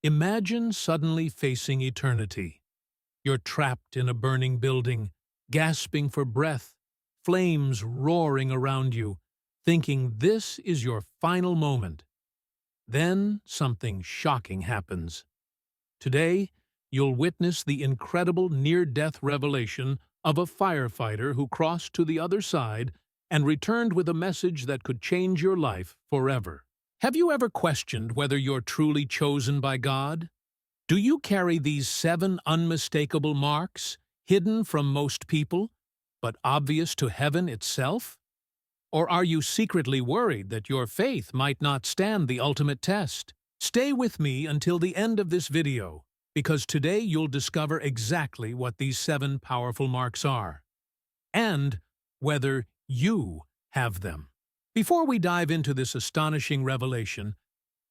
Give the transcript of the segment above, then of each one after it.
Imagine suddenly facing eternity. You're trapped in a burning building, gasping for breath, flames roaring around you, thinking this is your final moment. Then something shocking happens. Today, you'll witness the incredible near-death revelation of a firefighter who crossed to the other side and returned with a message that could change your life forever. Have you ever questioned whether you're truly chosen by God? Do you carry these 7 unmistakable marks, hidden from most people, but obvious to heaven itself? Or are you secretly worried that your faith might not stand the ultimate test? Stay with me until the end of this video, because today you'll discover exactly what these 7 powerful marks are, and whether you have them. Before we dive into this astonishing revelation,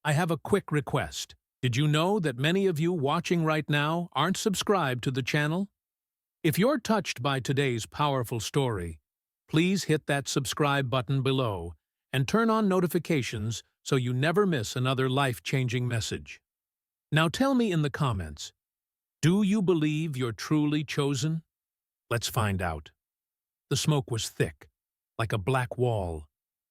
I have a quick request. Did you know that many of you watching right now aren't subscribed to the channel? If you're touched by today's powerful story, please hit that subscribe button below and turn on notifications so you never miss another life-changing message. Now tell me in the comments, do you believe you're truly chosen? Let's find out. The smoke was thick, like a black wall,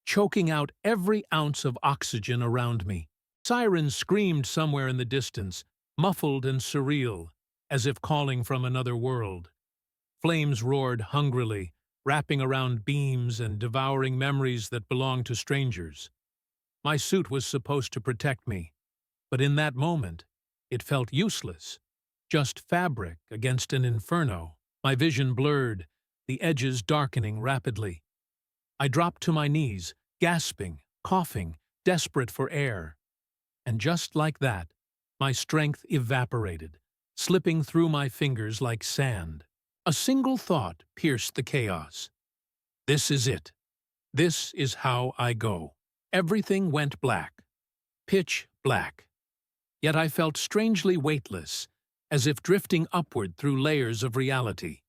choking out every ounce of oxygen around me. Sirens screamed somewhere in the distance, muffled and surreal, as if calling from another world. Flames roared hungrily, wrapping around beams and devouring memories that belonged to strangers. My suit was supposed to protect me, but in that moment, it felt useless, just fabric against an inferno. My vision blurred, the edges darkening rapidly. I dropped to my knees, gasping, coughing, desperate for air. And just like that, my strength evaporated, slipping through my fingers like sand. A single thought pierced the chaos. This is it. This is how I go. Everything went black. Pitch black. Yet I felt strangely weightless, as if drifting upward through layers of reality.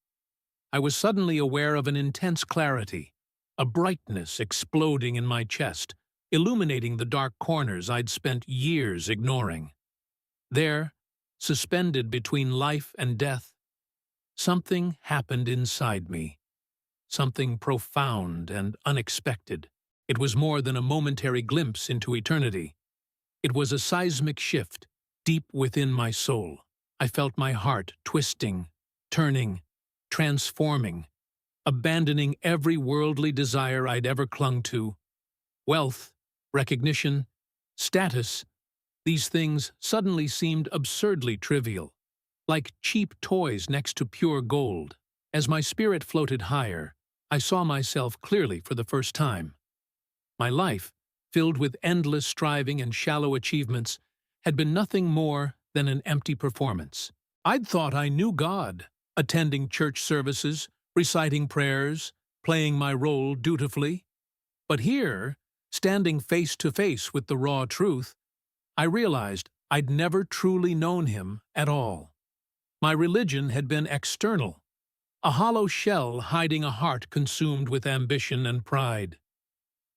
I was suddenly aware of an intense clarity, a brightness exploding in my chest, illuminating the dark corners I'd spent years ignoring. There, suspended between life and death, something happened inside me. Something profound and unexpected. It was more than a momentary glimpse into eternity. It was a seismic shift, deep within my soul. I felt my heart twisting, turning, transforming, abandoning every worldly desire I'd ever clung to. Wealth, recognition, status, these things suddenly seemed absurdly trivial, like cheap toys next to pure gold. As my spirit floated higher, I saw myself clearly for the first time. My life, filled with endless striving and shallow achievements, had been nothing more than an empty performance. I'd thought I knew God, attending church services, reciting prayers, playing my role dutifully. But here, standing face to face with the raw truth, I realized I'd never truly known Him at all. My religion had been external, a hollow shell hiding a heart consumed with ambition and pride.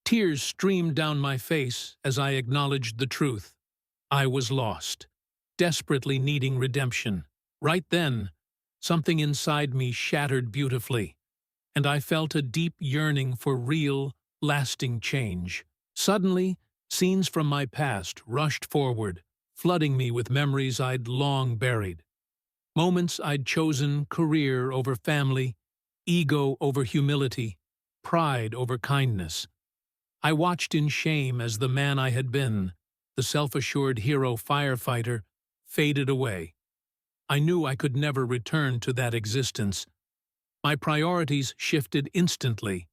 Tears streamed down my face as I acknowledged the truth. I was lost, desperately needing redemption. Right then, something inside me shattered beautifully, and I felt a deep yearning for real, lasting change. Suddenly, scenes from my past rushed forward, flooding me with memories I'd long buried. Moments I'd chosen career over family, ego over humility, pride over kindness. I watched in shame as the man I had been, the self-assured hero firefighter, faded away. I knew I could never return to that existence. My priorities shifted instantly,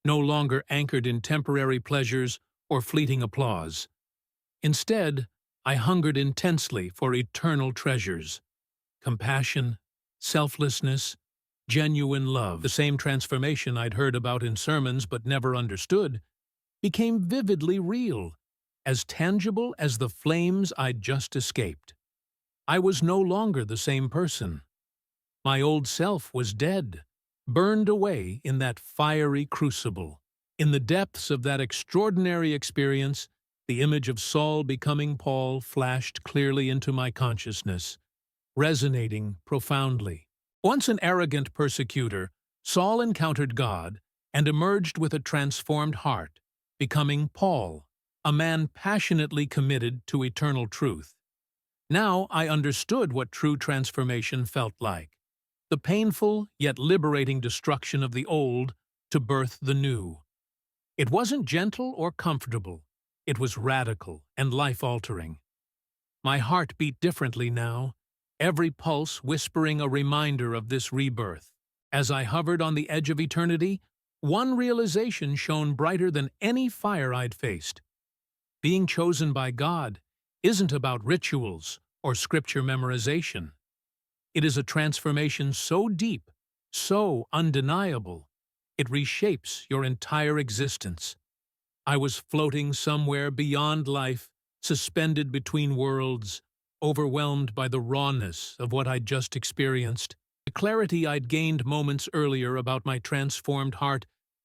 no longer anchored in temporary pleasures or fleeting applause. Instead, I hungered intensely for eternal treasures. Compassion, selflessness, genuine love. The same transformation I'd heard about in sermons but never understood became vividly real, as tangible as the flames I'd just escaped. I was no longer the same person. My old self was dead, burned away in that fiery crucible. In the depths of that extraordinary experience, The image of Saul becoming Paul flashed clearly into my consciousness, resonating profoundly. Once an arrogant persecutor, Saul encountered God and emerged with a transformed heart, becoming Paul, a man passionately committed to eternal truth. Now I understood what true transformation felt like. The painful yet liberating destruction of the old to birth the new. It wasn't gentle or comfortable. It was radical and life-altering. My heart beat differently now, every pulse whispering a reminder of this rebirth. As I hovered on the edge of eternity, one realization shone brighter than any fire I'd faced. Being chosen by God isn't about rituals or scripture memorization. It is a transformation so deep, so undeniable, it reshapes your entire existence. I was floating somewhere beyond life, suspended between worlds, overwhelmed by the rawness of what I'd just experienced. The clarity I'd gained moments earlier about my transformed heart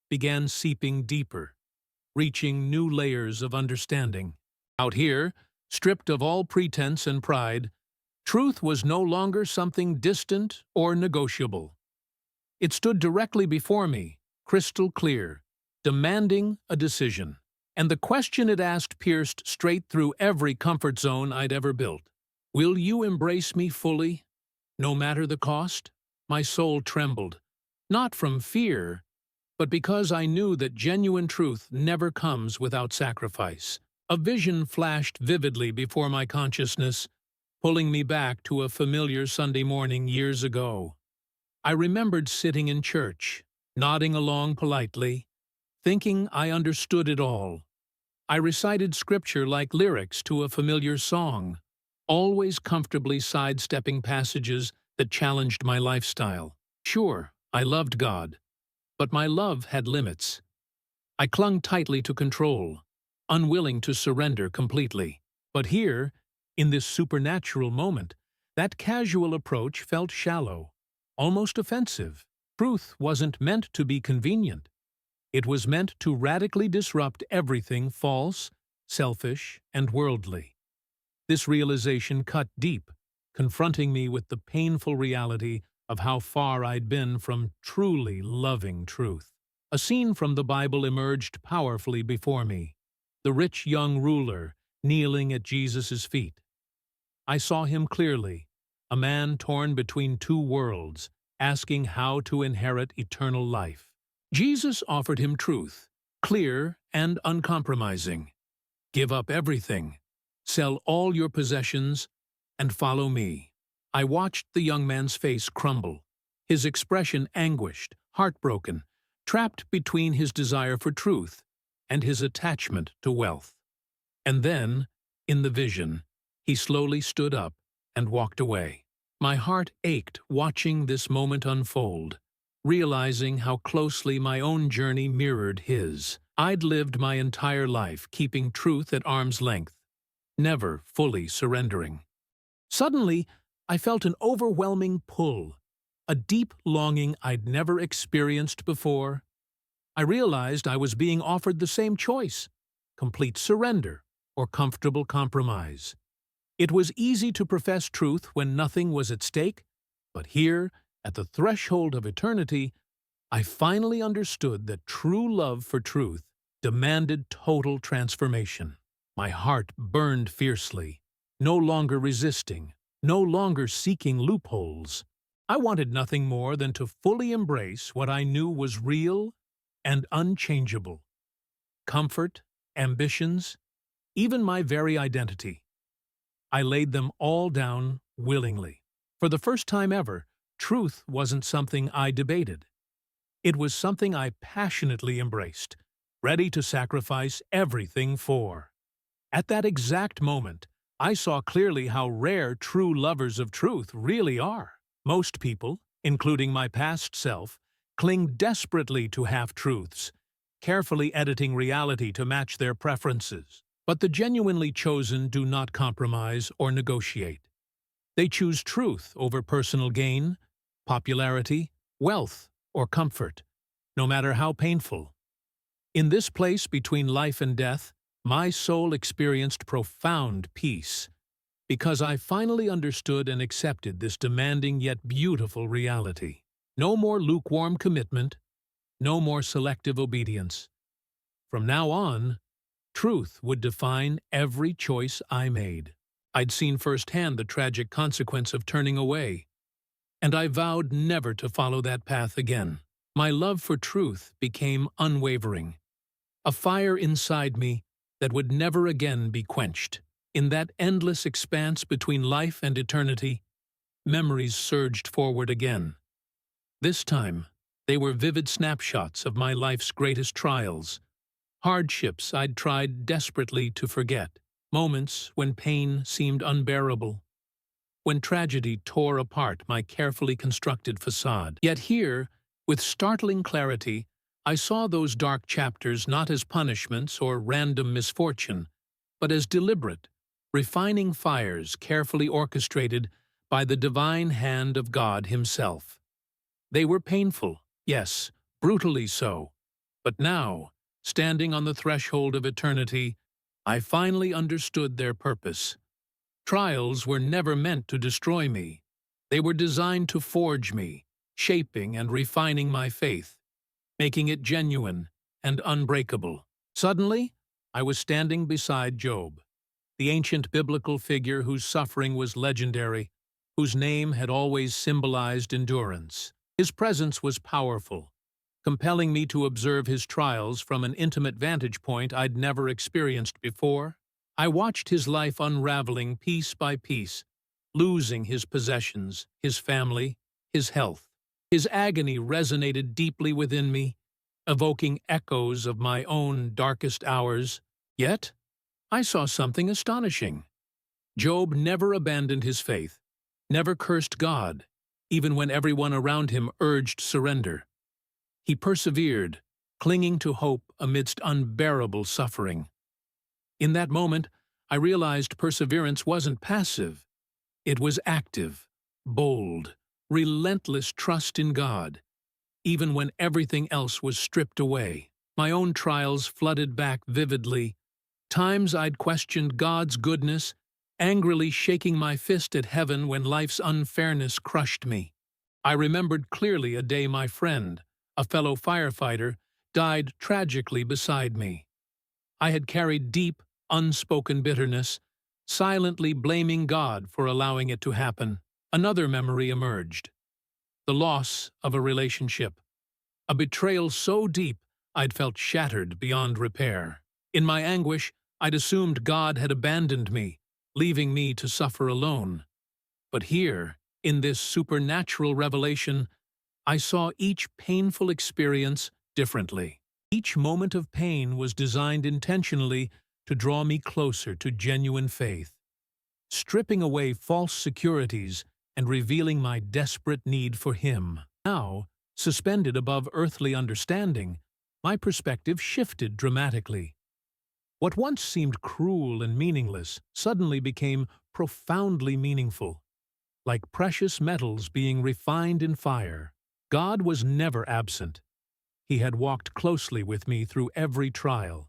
began seeping deeper, reaching new layers of understanding. Out here, stripped of all pretense and pride, truth was no longer something distant or negotiable. It stood directly before me, crystal clear, demanding a decision. And the question it asked pierced straight through every comfort zone I'd ever built. Will you embrace me fully, no matter the cost? My soul trembled, not from fear, but because I knew that genuine truth never comes without sacrifice. A vision flashed vividly before my consciousness, pulling me back to a familiar Sunday morning years ago. I remembered sitting in church, nodding along politely, thinking I understood it all. I recited scripture like lyrics to a familiar song, always comfortably sidestepping passages that challenged my lifestyle. Sure, I loved God, but my love had limits. I clung tightly to control, unwilling to surrender completely. But here, in this supernatural moment, that casual approach felt shallow, almost offensive. Truth wasn't meant to be convenient. It was meant to radically disrupt everything false, selfish, and worldly. This realization cut deep, confronting me with the painful reality of how far I'd been from truly loving truth. A scene from the Bible emerged powerfully before me. The rich young ruler kneeling at Jesus' feet. I saw him clearly, a man torn between two worlds, asking how to inherit eternal life. Jesus offered him truth, clear and uncompromising. Give up everything, sell all your possessions, and follow me. I watched the young man's face crumble, his expression anguished, heartbroken, trapped between his desire for truth and his attachment to wealth. And then, in the vision, he slowly stood up and walked away. My heart ached watching this moment unfold, realizing how closely my own journey mirrored his. I'd lived my entire life keeping truth at arm's length, never fully surrendering. Suddenly, I felt an overwhelming pull, a deep longing I'd never experienced before. I realized I was being offered the same choice, complete surrender or comfortable compromise. It was easy to profess truth when nothing was at stake, but here, at the threshold of eternity, I finally understood that true love for truth demanded total transformation. My heart burned fiercely, no longer resisting, no longer seeking loopholes. I wanted nothing more than to fully embrace what I knew was real and unchangeable. Comfort, ambitions, even my very identity. I laid them all down willingly. For the first time ever, truth wasn't something I debated. It was something I passionately embraced, ready to sacrifice everything for. At that exact moment, I saw clearly how rare true lovers of truth really are. Most people, including my past self, cling desperately to half-truths, carefully editing reality to match their preferences. But the genuinely chosen do not compromise or negotiate. They choose truth over personal gain, popularity, wealth, or comfort, no matter how painful. In this place between life and death, My soul experienced profound peace because I finally understood and accepted this demanding yet beautiful reality. No more lukewarm commitment, no more selective obedience. From now on, truth would define every choice I made. I'd seen firsthand the tragic consequence of turning away, and I vowed never to follow that path again. My love for truth became unwavering, a fire inside me that would never again be quenched. In that endless expanse between life and eternity, memories surged forward again. This time, they were vivid snapshots of my life's greatest trials, hardships I'd tried desperately to forget, moments when pain seemed unbearable, when tragedy tore apart my carefully constructed facade. Yet here, with startling clarity, I saw those dark chapters not as punishments or random misfortune, but as deliberate, refining fires carefully orchestrated by the divine hand of God Himself. They were painful, yes, brutally so, but now, standing on the threshold of eternity, I finally understood their purpose. Trials were never meant to destroy me. They were designed to forge me, shaping and refining my faith, making it genuine and unbreakable. Suddenly, I was standing beside Job, the ancient biblical figure whose suffering was legendary, whose name had always symbolized endurance. His presence was powerful, compelling me to observe his trials from an intimate vantage point I'd never experienced before. I watched his life unraveling piece by piece, losing his possessions, his family, his health. His agony resonated deeply within me, evoking echoes of my own darkest hours. Yet, I saw something astonishing. Job never abandoned his faith, never cursed God, even when everyone around him urged surrender. He persevered, clinging to hope amidst unbearable suffering. In that moment, I realized perseverance wasn't passive. It was active, bold, relentless trust in God, even when everything else was stripped away. My own trials flooded back vividly, times I'd questioned God's goodness, angrily shaking my fist at heaven when life's unfairness crushed me. I remembered clearly a day my friend, a fellow firefighter, died tragically beside me. I had carried deep, unspoken bitterness, silently blaming God for allowing it to happen. Another memory emerged: the loss of a relationship, a betrayal so deep I'd felt shattered beyond repair. In my anguish, I'd assumed God had abandoned me, leaving me to suffer alone. But here, in this supernatural revelation, I saw each painful experience differently. Each moment of pain was designed intentionally to draw me closer to genuine faith, stripping away false securities and revealing my desperate need for Him. Now, suspended above earthly understanding, my perspective shifted dramatically. What once seemed cruel and meaningless suddenly became profoundly meaningful, like precious metals being refined in fire. God was never absent. He had walked closely with me through every trial,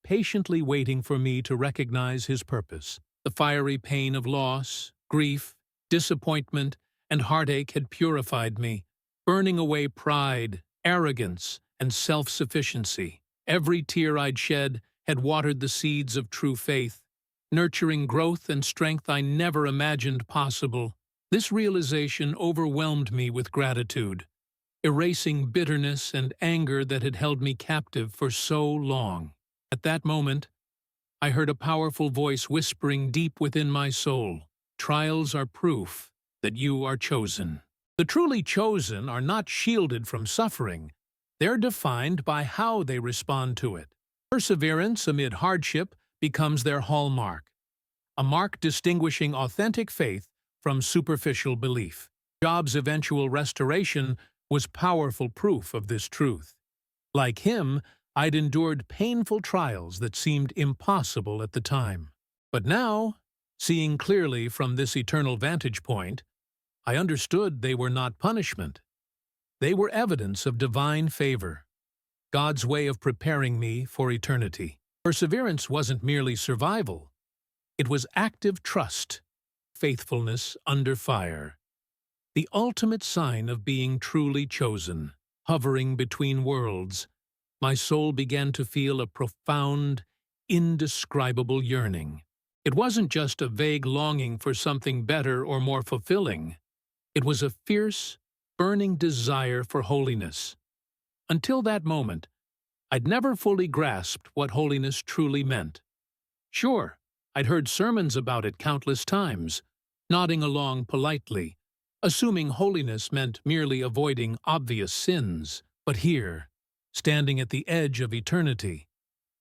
patiently waiting for me to recognize His purpose. The fiery pain of loss, grief, disappointment, and heartache had purified me, burning away pride, arrogance, and self-sufficiency. Every tear I'd shed had watered the seeds of true faith, nurturing growth and strength I never imagined possible. This realization overwhelmed me with gratitude, erasing bitterness and anger that had held me captive for so long. At that moment, I heard a powerful voice whispering deep within my soul, "Trials are proof that you are chosen." The truly chosen are not shielded from suffering. They're defined by how they respond to it. Perseverance amid hardship becomes their hallmark, a mark distinguishing authentic faith from superficial belief. Job's eventual restoration was powerful proof of this truth. Like him, I'd endured painful trials that seemed impossible at the time. But now, seeing clearly from this eternal vantage point, I understood they were not punishment. They were evidence of divine favor, God's way of preparing me for eternity. Perseverance wasn't merely survival. It was active trust, faithfulness under fire. The ultimate sign of being truly chosen. Hovering between worlds, my soul began to feel a profound, indescribable yearning. It wasn't just a vague longing for something better or more fulfilling. It was a fierce, burning desire for holiness. Until that moment, I'd never fully grasped what holiness truly meant. Sure, I'd heard sermons about it countless times, nodding along politely, assuming holiness meant merely avoiding obvious sins. But here, standing at the edge of eternity,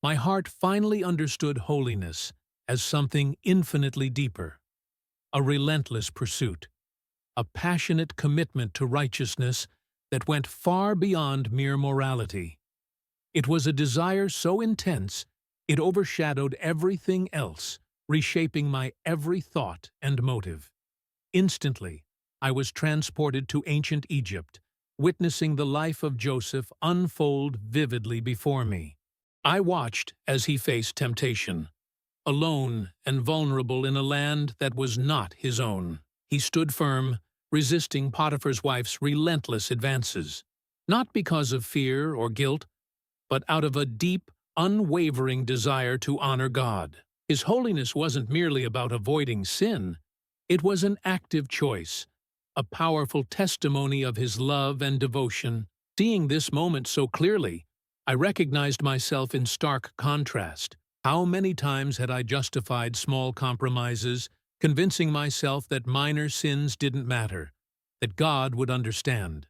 my heart finally understood holiness as something infinitely deeper, a relentless pursuit, a passionate commitment to righteousness that went far beyond mere morality. It was a desire so intense it overshadowed everything else, reshaping my every thought and motive. Instantly, I was transported to ancient Egypt, witnessing the life of Joseph unfold vividly before me. I watched as he faced temptation, alone and vulnerable in a land that was not his own. He stood firm, resisting Potiphar's wife's relentless advances, not because of fear or guilt, but out of a deep, unwavering desire to honor God. His holiness wasn't merely about avoiding sin, it was an active choice, a powerful testimony of his love and devotion. Seeing this moment so clearly, I recognized myself in stark contrast. How many times had I justified small compromises, convincing myself that minor sins didn't matter, that God would understand?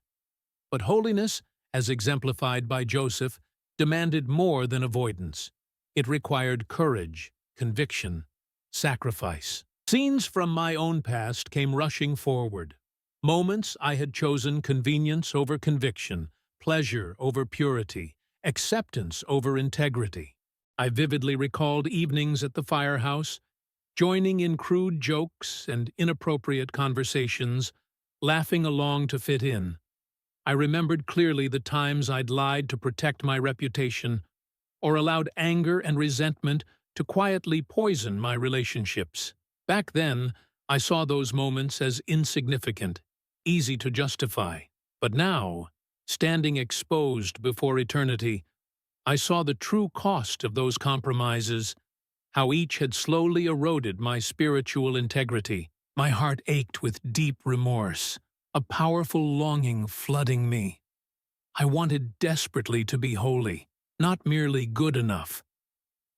But holiness, as exemplified by Joseph, demanded more than avoidance. It required courage, conviction, sacrifice. Scenes from my own past came rushing forward. Moments I had chosen convenience over conviction, pleasure over purity, acceptance over integrity. I vividly recalled evenings at the firehouse, joining in crude jokes and inappropriate conversations, laughing along to fit in. I remembered clearly the times I'd lied to protect my reputation, or allowed anger and resentment to quietly poison my relationships. Back then, I saw those moments as insignificant, easy to justify. But now, standing exposed before eternity, I saw the true cost of those compromises, how each had slowly eroded my spiritual integrity. My heart ached with deep remorse, a powerful longing flooding me. I wanted desperately to be holy, not merely good enough.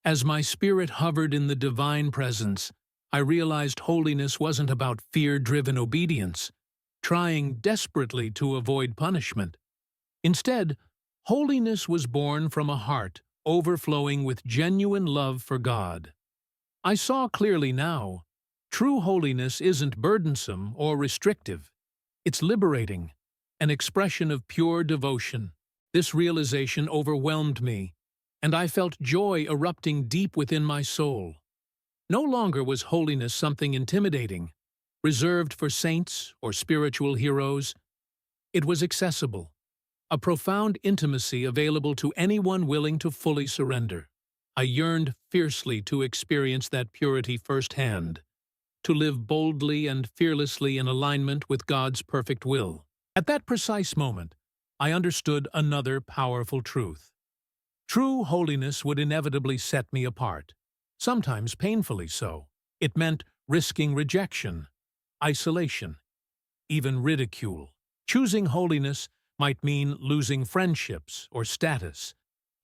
As my spirit hovered in the divine presence, I realized holiness wasn't about fear-driven obedience, trying desperately to avoid punishment. Instead, holiness was born from a heart overflowing with genuine love for God. I saw clearly now, true holiness isn't burdensome or restrictive. It's liberating, an expression of pure devotion. This realization overwhelmed me, and I felt joy erupting deep within my soul. No longer was holiness something intimidating, reserved for saints or spiritual heroes. It was accessible, a profound intimacy available to anyone willing to fully surrender. I yearned fiercely to experience that purity firsthand, to live boldly and fearlessly in alignment with God's perfect will. At that precise moment, I understood another powerful truth. True holiness would inevitably set me apart, sometimes painfully so. It meant risking rejection, isolation, even ridicule. Choosing holiness might mean losing friendships or status,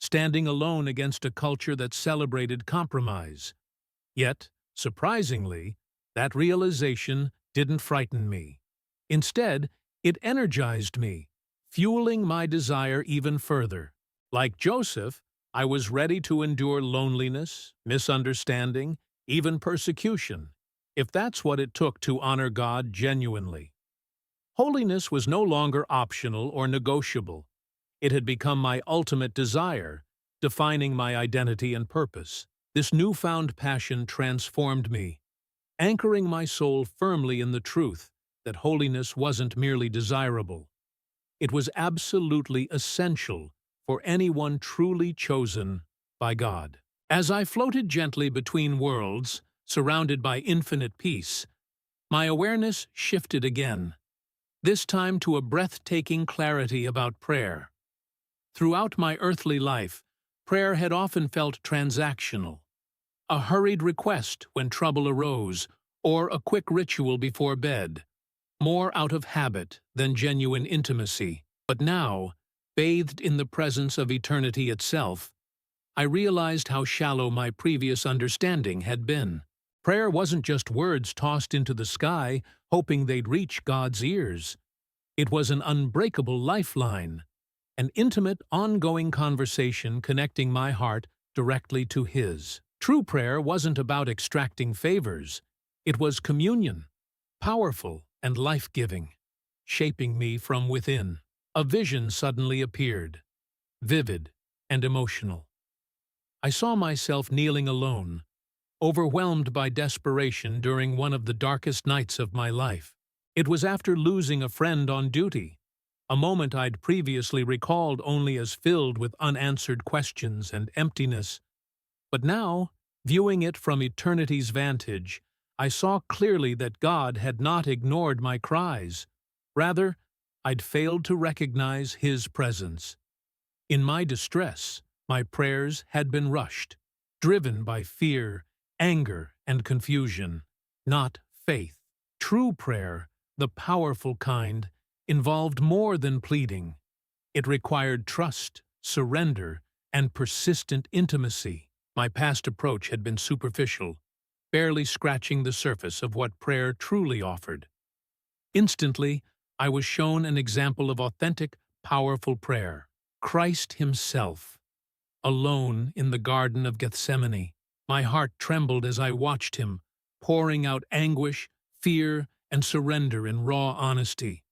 standing alone against a culture that celebrated compromise. Yet, surprisingly, that realization didn't frighten me. Instead, it energized me, fueling my desire even further. Like Joseph, I was ready to endure loneliness, misunderstanding, even persecution, if that's what it took to honor God genuinely. Holiness was no longer optional or negotiable. It had become my ultimate desire, defining my identity and purpose. This newfound passion transformed me, anchoring my soul firmly in the truth that holiness wasn't merely desirable. It was absolutely essential for anyone truly chosen by God. As I floated gently between worlds, surrounded by infinite peace, my awareness shifted again, this time to a breathtaking clarity about prayer. Throughout my earthly life, prayer had often felt transactional, a hurried request when trouble arose, or a quick ritual before bed, more out of habit than genuine intimacy. But now, bathed in the presence of eternity itself, I realized how shallow my previous understanding had been. Prayer wasn't just words tossed into the sky, hoping they'd reach God's ears. It was an unbreakable lifeline, an intimate, ongoing conversation connecting my heart directly to His. True prayer wasn't about extracting favors. It was communion, powerful and life-giving, shaping me from within. A vision suddenly appeared, vivid and emotional. I saw myself kneeling alone, overwhelmed by desperation during one of the darkest nights of my life. It was after losing a friend on duty, a moment I'd previously recalled only as filled with unanswered questions and emptiness. But now, viewing it from eternity's vantage, I saw clearly that God had not ignored my cries. Rather, I'd failed to recognize His presence. In my distress, my prayers had been rushed, driven by fear, anger, and confusion, not faith. True prayer, the powerful kind, involved more than pleading. It required trust, surrender, and persistent intimacy. My past approach had been superficial, barely scratching the surface of what prayer truly offered. Instantly, I was shown an example of authentic, powerful prayer. Christ Himself, alone in the Garden of Gethsemane. My heart trembled as I watched Him, pouring out anguish, fear, and surrender in raw honesty.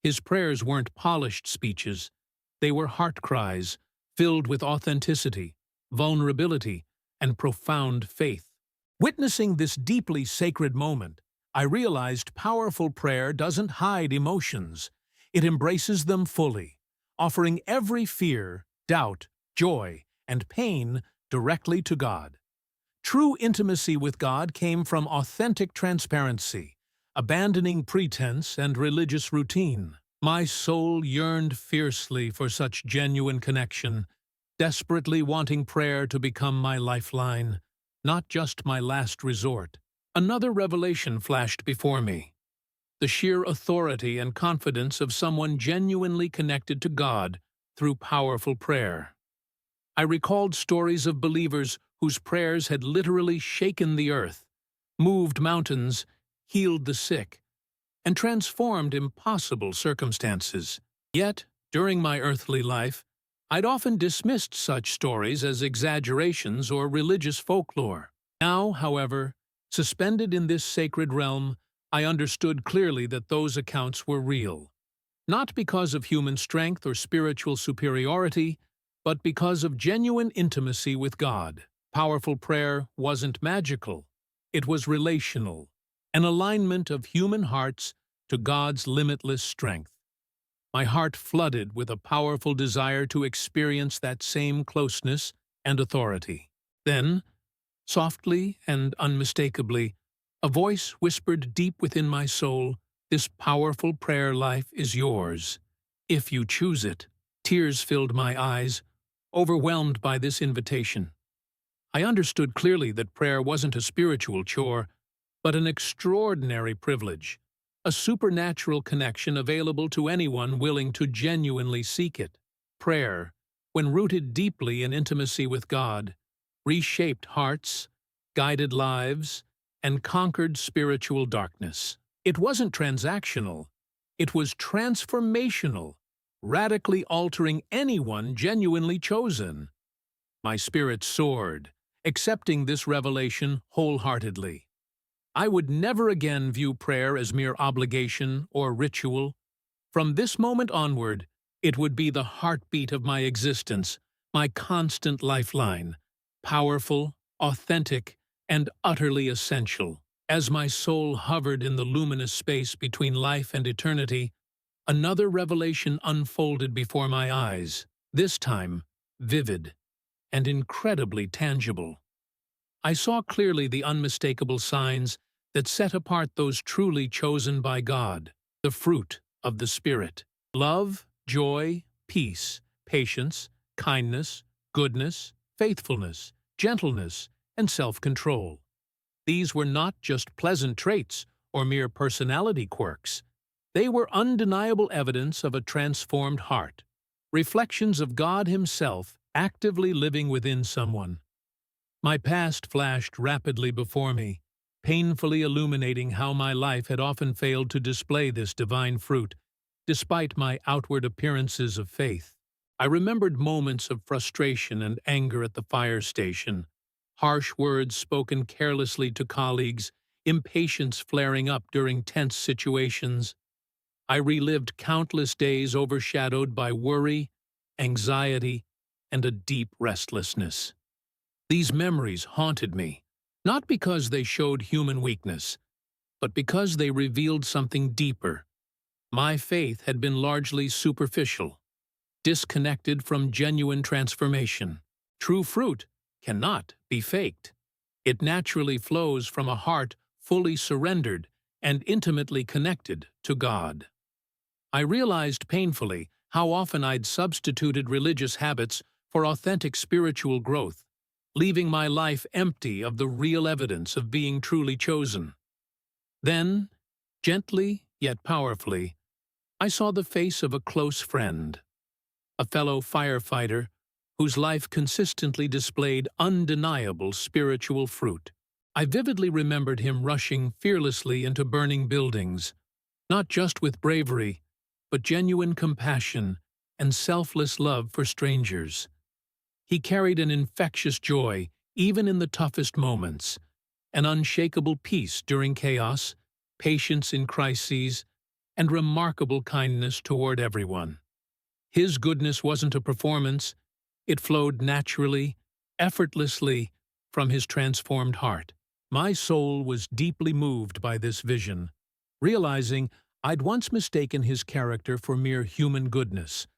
His prayers weren't polished speeches. They were heart cries, filled with authenticity, vulnerability, and profound faith. Witnessing this deeply sacred moment, I realized powerful prayer doesn't hide emotions. It embraces them fully, offering every fear, doubt, joy, and pain directly to God. True intimacy with God came from authentic transparency, abandoning pretense and religious routine. My soul yearned fiercely for such genuine connection, desperately wanting prayer to become my lifeline, not just my last resort. Another revelation flashed before me: the sheer authority and confidence of someone genuinely connected to God through powerful prayer. I recalled stories of believers whose prayers had literally shaken the earth, moved mountains, healed the sick, and transformed impossible circumstances. Yet, during my earthly life, I'd often dismissed such stories as exaggerations or religious folklore. Now, however, suspended in this sacred realm, I understood clearly that those accounts were real. Not because of human strength or spiritual superiority, but because of genuine intimacy with God. Powerful prayer wasn't magical. It was relational, an alignment of human hearts to God's limitless strength. My heart flooded with a powerful desire to experience that same closeness and authority. Then, softly and unmistakably, a voice whispered deep within my soul, "This powerful prayer life is yours, if you choose it." Tears filled my eyes, overwhelmed by this invitation. I understood clearly that prayer wasn't a spiritual chore, but an extraordinary privilege, a supernatural connection available to anyone willing to genuinely seek it. Prayer, when rooted deeply in intimacy with God, reshaped hearts, guided lives, and conquered spiritual darkness. It wasn't transactional. It was transformational, radically altering anyone genuinely chosen. My spirit soared, accepting this revelation wholeheartedly. I would never again view prayer as mere obligation or ritual. From this moment onward, it would be the heartbeat of my existence, my constant lifeline, powerful, authentic, and utterly essential. As my soul hovered in the luminous space between life and eternity, another revelation unfolded before my eyes, this time vivid, and incredibly tangible. I saw clearly the unmistakable signs that set apart those truly chosen by God, the fruit of the Spirit: love, joy, peace, patience, kindness, goodness, faithfulness, gentleness, and self-control. These were not just pleasant traits or mere personality quirks. They were undeniable evidence of a transformed heart, reflections of God Himself actively living within someone. My past flashed rapidly before me, painfully illuminating how my life had often failed to display this divine fruit, despite my outward appearances of faith. I remembered moments of frustration and anger at the fire station, harsh words spoken carelessly to colleagues, impatience flaring up during tense situations. I relived countless days overshadowed by worry, anxiety, and a deep restlessness. These memories haunted me, not because they showed human weakness, but because they revealed something deeper. My faith had been largely superficial, disconnected from genuine transformation. True fruit cannot be faked. It naturally flows from a heart fully surrendered and intimately connected to God. I realized painfully how often I'd substituted religious habits for authentic spiritual growth, leaving my life empty of the real evidence of being truly chosen. Then, gently yet powerfully, I saw the face of a close friend, a fellow firefighter whose life consistently displayed undeniable spiritual fruit. I vividly remembered him rushing fearlessly into burning buildings, not just with bravery, but genuine compassion and selfless love for strangers. He carried an infectious joy even in the toughest moments, an unshakable peace during chaos, patience in crises, and remarkable kindness toward everyone. His goodness wasn't a performance, it flowed naturally, effortlessly from his transformed heart. My soul was deeply moved by this vision, realizing I'd once mistaken his character for mere human goodness,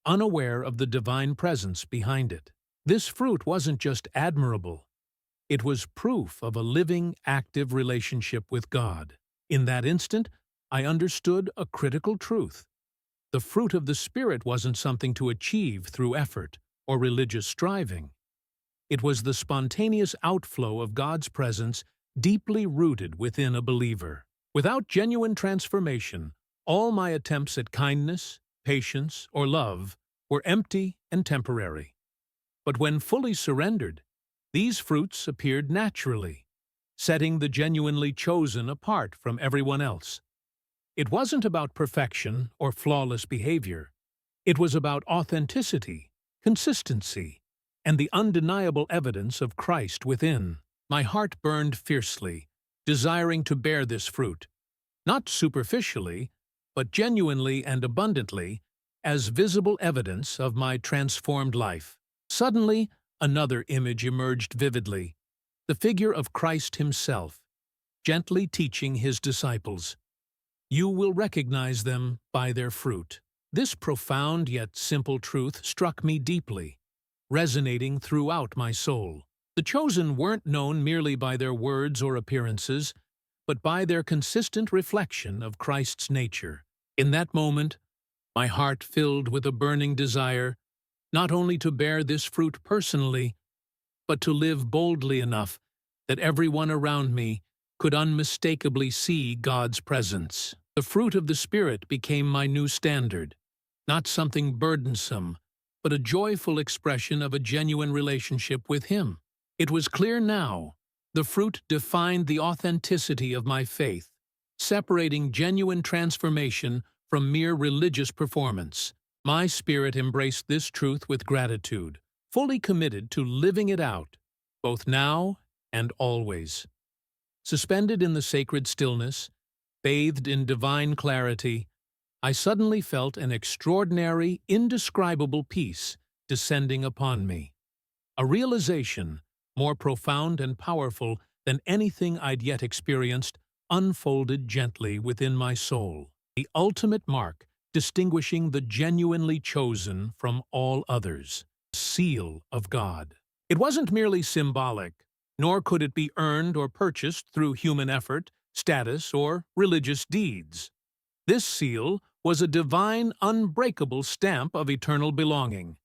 unaware of the divine presence behind it. This fruit wasn't just admirable, it was proof of a living, active relationship with God. In that instant, I understood a critical truth. The fruit of the Spirit wasn't something to achieve through effort or religious striving. It was the spontaneous outflow of God's presence deeply rooted within a believer. Without genuine transformation, all my attempts at kindness, patience, or love were empty and temporary. But when fully surrendered, these fruits appeared naturally, setting the genuinely chosen apart from everyone else. It wasn't about perfection or flawless behavior. It was about authenticity, consistency, and the undeniable evidence of Christ within. My heart burned fiercely, desiring to bear this fruit, not superficially, but genuinely and abundantly, as visible evidence of my transformed life. Suddenly, another image emerged vividly, the figure of Christ Himself, gently teaching His disciples. You will recognize them by their fruit. This profound yet simple truth struck me deeply, resonating throughout my soul. The chosen weren't known merely by their words or appearances, but by their consistent reflection of Christ's nature. In that moment, my heart filled with a burning desire not only to bear this fruit personally, but to live boldly enough that everyone around me could unmistakably see God's presence. The fruit of the Spirit became my new standard, not something burdensome, but a joyful expression of a genuine relationship with Him. It was clear now, the fruit defined the authenticity of my faith, separating genuine transformation from mere religious performance. My spirit embraced this truth with gratitude, fully committed to living it out, both now and always. Suspended in the sacred stillness, bathed in divine clarity, I suddenly felt an extraordinary, indescribable peace descending upon me. A realization, more profound and powerful than anything I'd yet experienced, unfolded gently within my soul. The ultimate mark distinguishing the genuinely chosen from all others, the seal of God. It wasn't merely symbolic, nor could it be earned or purchased through human effort, status, or religious deeds. This seal was a divine, unbreakable stamp of eternal belonging,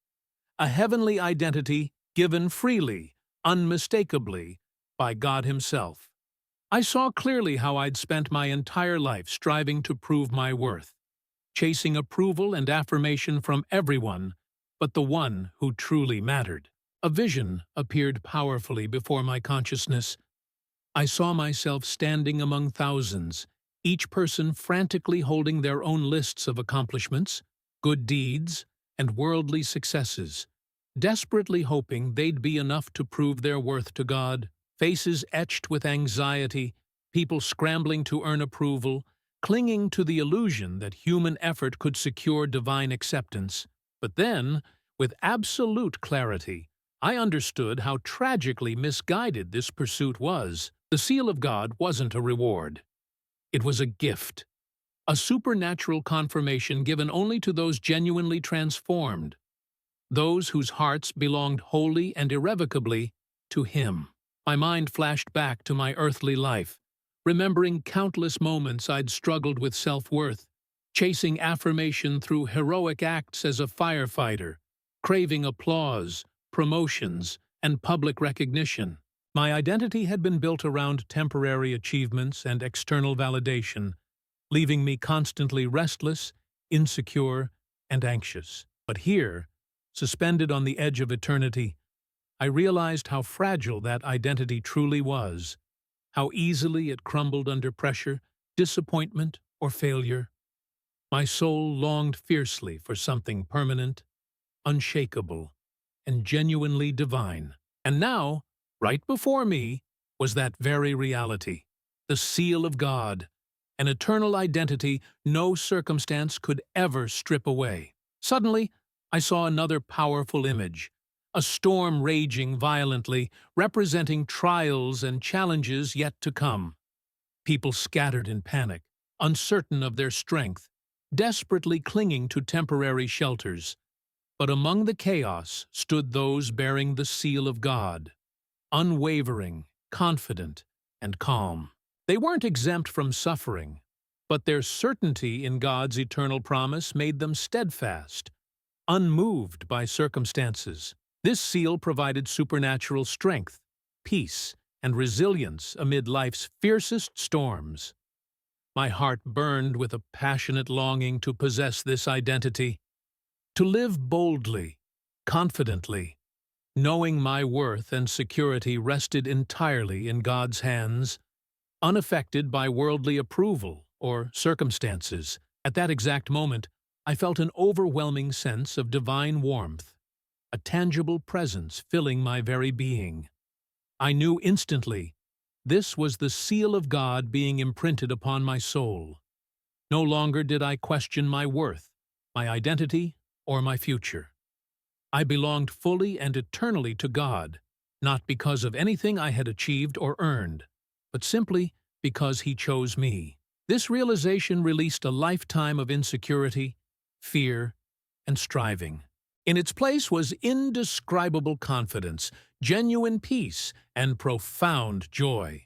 a heavenly identity given freely, unmistakably, by God Himself. I saw clearly how I'd spent my entire life striving to prove my worth, chasing approval and affirmation from everyone but the one who truly mattered. A vision appeared powerfully before my consciousness. I saw myself standing among thousands, each person frantically holding their own lists of accomplishments, good deeds, and worldly successes, desperately hoping they'd be enough to prove their worth to God. Faces etched with anxiety, people scrambling to earn approval, clinging to the illusion that human effort could secure divine acceptance. But then, with absolute clarity, I understood how tragically misguided this pursuit was. The seal of God wasn't a reward. It was a gift, a supernatural confirmation given only to those genuinely transformed, those whose hearts belonged wholly and irrevocably to Him. My mind flashed back to my earthly life, remembering countless moments I'd struggled with self-worth, chasing affirmation through heroic acts as a firefighter, craving applause, promotions, and public recognition. My identity had been built around temporary achievements and external validation, leaving me constantly restless, insecure, and anxious. But here, suspended on the edge of eternity, I realized how fragile that identity truly was, how easily it crumbled under pressure, disappointment, or failure. My soul longed fiercely for something permanent, unshakable, and genuinely divine. And now, right before me, was that very reality, the seal of God, an eternal identity no circumstance could ever strip away. Suddenly, I saw another powerful image, a storm raging violently, representing trials and challenges yet to come. People scattered in panic, uncertain of their strength, desperately clinging to temporary shelters. But among the chaos stood those bearing the seal of God, unwavering, confident, and calm. They weren't exempt from suffering, but their certainty in God's eternal promise made them steadfast, unmoved by circumstances. This seal provided supernatural strength, peace, and resilience amid life's fiercest storms. My heart burned with a passionate longing to possess this identity, to live boldly, confidently, knowing my worth and security rested entirely in God's hands, unaffected by worldly approval or circumstances. At that exact moment, I felt an overwhelming sense of divine warmth, a tangible presence filling my very being. I knew instantly this was the seal of God being imprinted upon my soul. No longer did I question my worth, my identity, or my future. I belonged fully and eternally to God, not because of anything I had achieved or earned, but simply because He chose me. This realization released a lifetime of insecurity, fear, and striving. In its place was indescribable confidence, genuine peace, and profound joy.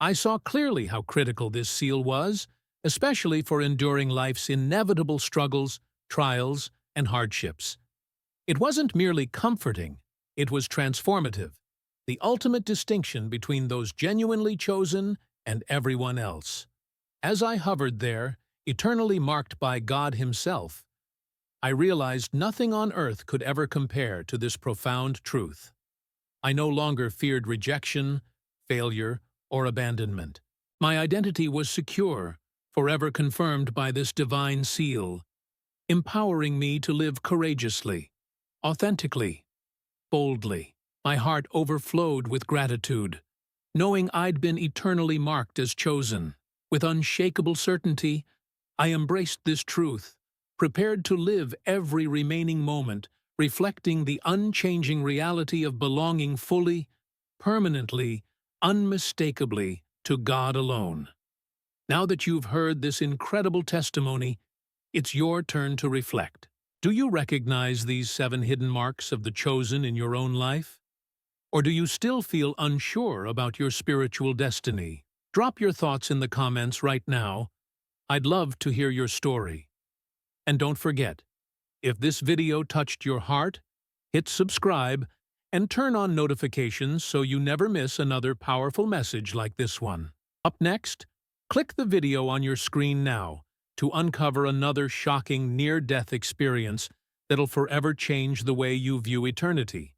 I saw clearly how critical this seal was, especially for enduring life's inevitable struggles, trials, and hardships. It wasn't merely comforting, it was transformative, the ultimate distinction between those genuinely chosen and everyone else. As I hovered there, eternally marked by God Himself, I realized nothing on earth could ever compare to this profound truth. I no longer feared rejection, failure, or abandonment. My identity was secure, forever confirmed by this divine seal, empowering me to live courageously, authentically, boldly. My heart overflowed with gratitude, knowing I'd been eternally marked as chosen. With unshakable certainty, I embraced this truth, prepared to live every remaining moment, reflecting the unchanging reality of belonging fully, permanently, unmistakably to God alone. Now that you've heard this incredible testimony, it's your turn to reflect. Do you recognize these 7 hidden marks of the chosen in your own life? Or do you still feel unsure about your spiritual destiny? Drop your thoughts in the comments right now. I'd love to hear your story. And don't forget, if this video touched your heart, hit subscribe and turn on notifications so you never miss another powerful message like this one. Up next, click the video on your screen now to uncover another shocking near-death experience that'll forever change the way you view eternity.